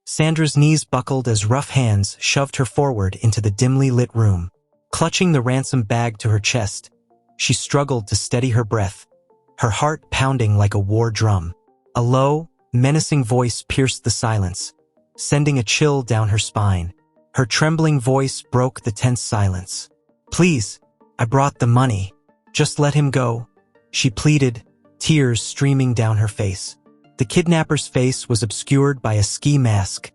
Sandra's knees buckled as rough hands shoved her forward into the dimly lit room. Clutching the ransom bag to her chest, she struggled to steady her breath, her heart pounding like a war drum. A low, menacing voice pierced the silence, sending a chill down her spine. Her trembling voice broke the tense silence. "Please, I brought the money. Just let him go," she pleaded, tears streaming down her face. The kidnapper's face was obscured by a ski mask,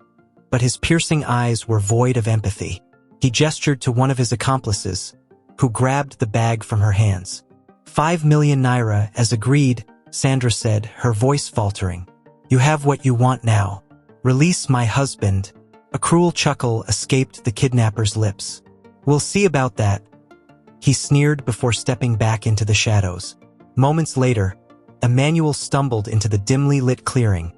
but his piercing eyes were void of empathy. He gestured to one of his accomplices, who grabbed the bag from her hands. 5 million naira, as agreed, Sandra said, her voice faltering. "You have what you want now. Release my husband." A cruel chuckle escaped the kidnapper's lips. "We'll see about that," he sneered before stepping back into the shadows. Moments later, Emmanuel stumbled into the dimly lit clearing,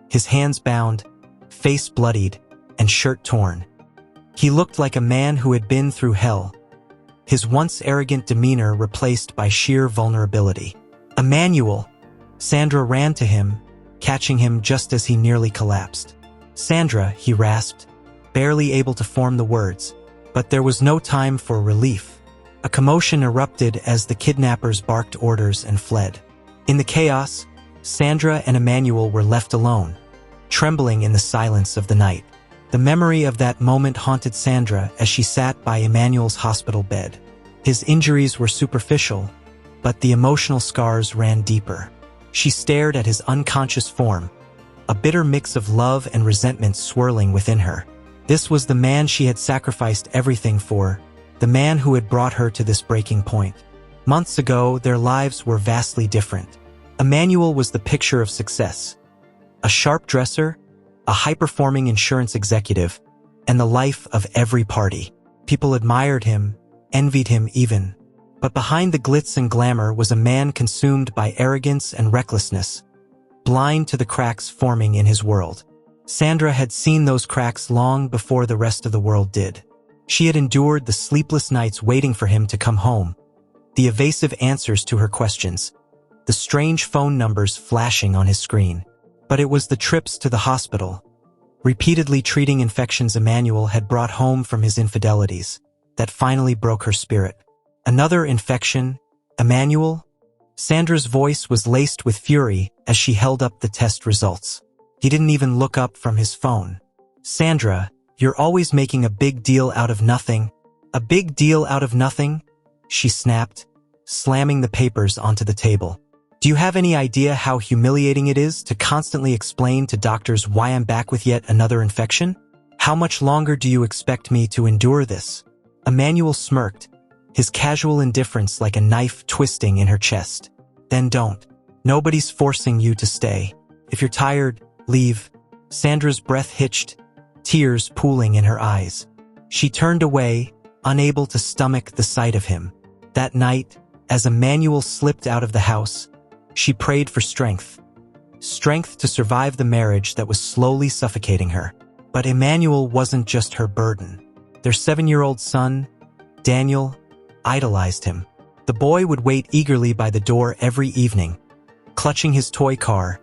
his hands bound, face bloodied, and shirt torn. He looked like a man who had been through hell, his once arrogant demeanor replaced by sheer vulnerability. "Emmanuel!" Sandra ran to him, catching him just as he nearly collapsed. "Sandra," he rasped, barely able to form the words, but there was no time for relief. A commotion erupted as the kidnappers barked orders and fled. In the chaos, Sandra and Emmanuel were left alone, trembling in the silence of the night. The memory of that moment haunted Sandra as she sat by Emmanuel's hospital bed. His injuries were superficial, but the emotional scars ran deeper. She stared at his unconscious form, a bitter mix of love and resentment swirling within her. This was the man she had sacrificed everything for, the man who had brought her to this breaking point. Months ago, their lives were vastly different. Emmanuel was the picture of success. A sharp dresser, a high-performing insurance executive, and the life of every party. People admired him, envied him even. But behind the glitz and glamour was a man consumed by arrogance and recklessness, blind to the cracks forming in his world. Sandra had seen those cracks long before the rest of the world did. She had endured the sleepless nights waiting for him to come home, the evasive answers to her questions, the strange phone numbers flashing on his screen. But it was the trips to the hospital, repeatedly treating infections Emmanuel had brought home from his infidelities, that finally broke her spirit. Another infection, Emmanuel? Sandra's voice was laced with fury as she held up the test results. He didn't even look up from his phone. "Sandra, you're always making a big deal out of nothing." "A big deal out of nothing?" she snapped, slamming the papers onto the table. "Do you have any idea how humiliating it is to constantly explain to doctors why I'm back with yet another infection? How much longer do you expect me to endure this?" Emmanuel smirked, his casual indifference like a knife twisting in her chest. "Then don't. Nobody's forcing you to stay. If you're tired, leave." Sandra's breath hitched, tears pooling in her eyes. She turned away, unable to stomach the sight of him. That night, as Emmanuel slipped out of the house, she prayed for strength. Strength to survive the marriage that was slowly suffocating her. But Emmanuel wasn't just her burden. Their 7-year-old son, Daniel, idolized him. The boy would wait eagerly by the door every evening, clutching his toy car,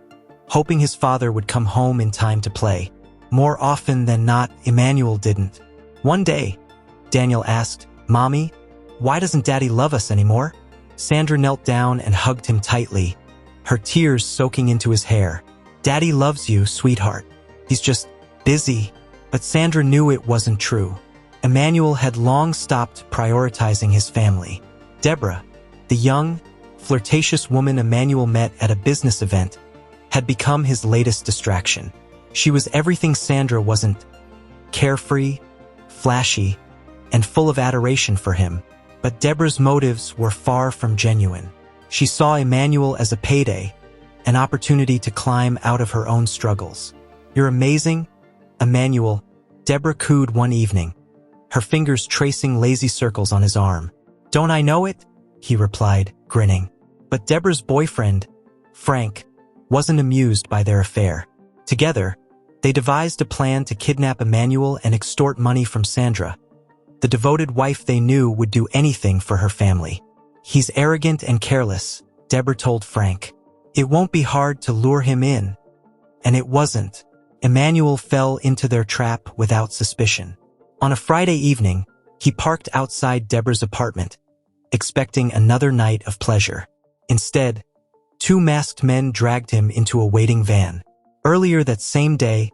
hoping his father would come home in time to play. More often than not, Emmanuel didn't. One day, Daniel asked, "Mommy, why doesn't Daddy love us anymore?" Sandra knelt down and hugged him tightly, her tears soaking into his hair. "Daddy loves you, sweetheart. He's just busy." But Sandra knew it wasn't true. Emmanuel had long stopped prioritizing his family. Deborah, the young, flirtatious woman Emmanuel met at a business event, had become his latest distraction. She was everything Sandra wasn't: carefree, flashy, and full of adoration for him. But Deborah's motives were far from genuine. She saw Emmanuel as a payday, an opportunity to climb out of her own struggles. "You're amazing, Emmanuel," Deborah cooed one evening, her fingers tracing lazy circles on his arm. "Don't I know it?" he replied, grinning. But Deborah's boyfriend, Frank, wasn't amused by their affair. Together, they devised a plan to kidnap Emmanuel and extort money from Sandra. The devoted wife they knew would do anything for her family. "He's arrogant and careless," Deborah told Frank. "It won't be hard to lure him in." And it wasn't. Emmanuel fell into their trap without suspicion. On a Friday evening, he parked outside Deborah's apartment, expecting another night of pleasure. Instead, two masked men dragged him into a waiting van. Earlier that same day,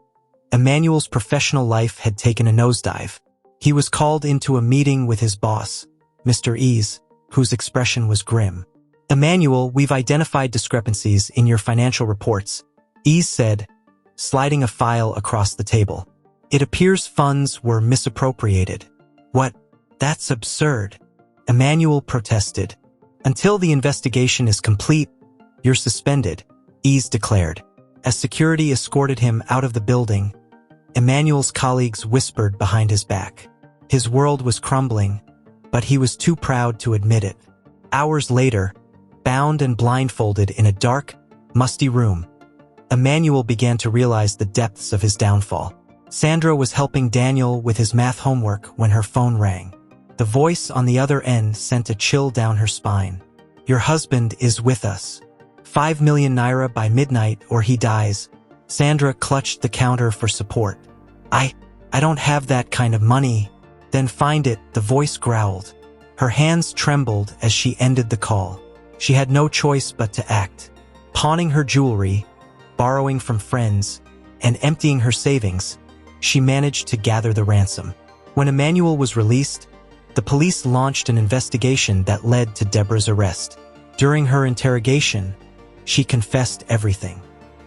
Emmanuel's professional life had taken a nosedive. He was called into a meeting with his boss, Mr. Ease, whose expression was grim. "Emmanuel, we've identified discrepancies in your financial reports," Ease said, sliding a file across the table. "It appears funds were misappropriated." "What? That's absurd," Emmanuel protested. "Until the investigation is complete, you're suspended," Ease declared. As security escorted him out of the building, Emmanuel's colleagues whispered behind his back. His world was crumbling, but he was too proud to admit it. Hours later, bound and blindfolded in a dark, musty room, Emmanuel began to realize the depths of his downfall. Sandra was helping Daniel with his math homework when her phone rang. The voice on the other end sent a chill down her spine. "Your husband is with us. 5 million naira by midnight or he dies." Sandra clutched the counter for support. I don't have that kind of money." "Then find it," the voice growled. Her hands trembled as she ended the call. She had no choice but to act. Pawning her jewelry, borrowing from friends, and emptying her savings, she managed to gather the ransom. When Emmanuel was released, the police launched an investigation that led to Deborah's arrest. During her interrogation, she confessed everything.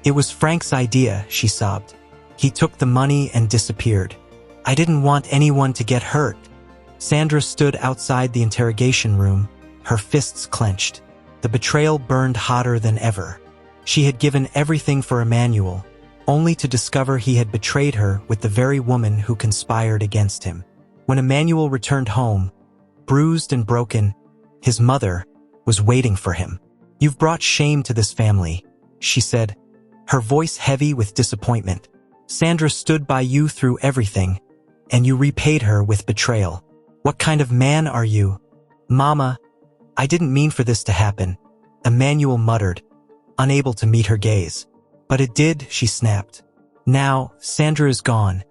"It was Frank's idea," she sobbed. "He took the money and disappeared. I didn't want anyone to get hurt." Sandra stood outside the interrogation room, her fists clenched. The betrayal burned hotter than ever. She had given everything for Emmanuel, only to discover he had betrayed her with the very woman who conspired against him. When Emmanuel returned home, bruised and broken, his mother was waiting for him. "You've brought shame to this family," she said, her voice heavy with disappointment. "Sandra stood by you through everything, and you repaid her with betrayal. What kind of man are you?" "Mama, I didn't mean for this to happen," Emmanuel muttered, unable to meet her gaze. "But it did," she snapped. "Now, Sandra is gone,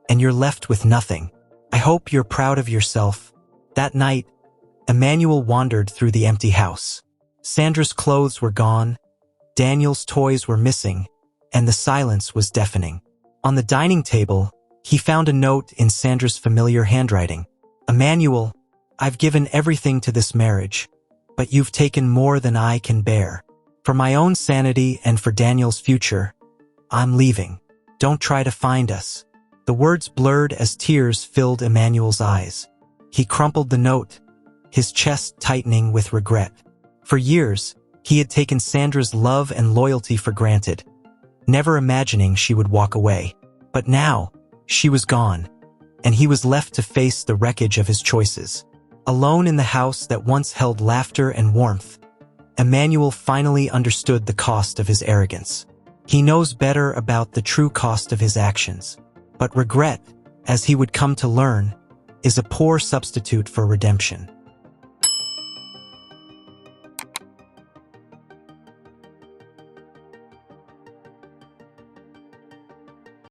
and you're left with nothing. I hope you're proud of yourself." That night, Emmanuel wandered through the empty house. Sandra's clothes were gone, Daniel's toys were missing, and the silence was deafening. On the dining table, he found a note in Sandra's familiar handwriting. "Emmanuel, I've given everything to this marriage, but you've taken more than I can bear. For my own sanity and for Daniel's future, I'm leaving. Don't try to find us." The words blurred as tears filled Emmanuel's eyes. He crumpled the note, his chest tightening with regret. For years, he had taken Sandra's love and loyalty for granted, never imagining she would walk away. But now, she was gone, and he was left to face the wreckage of his choices. Alone in the house that once held laughter and warmth, Emmanuel finally understood the cost of his arrogance. He knows better about the true cost of his actions. But regret, as he would come to learn, is a poor substitute for redemption.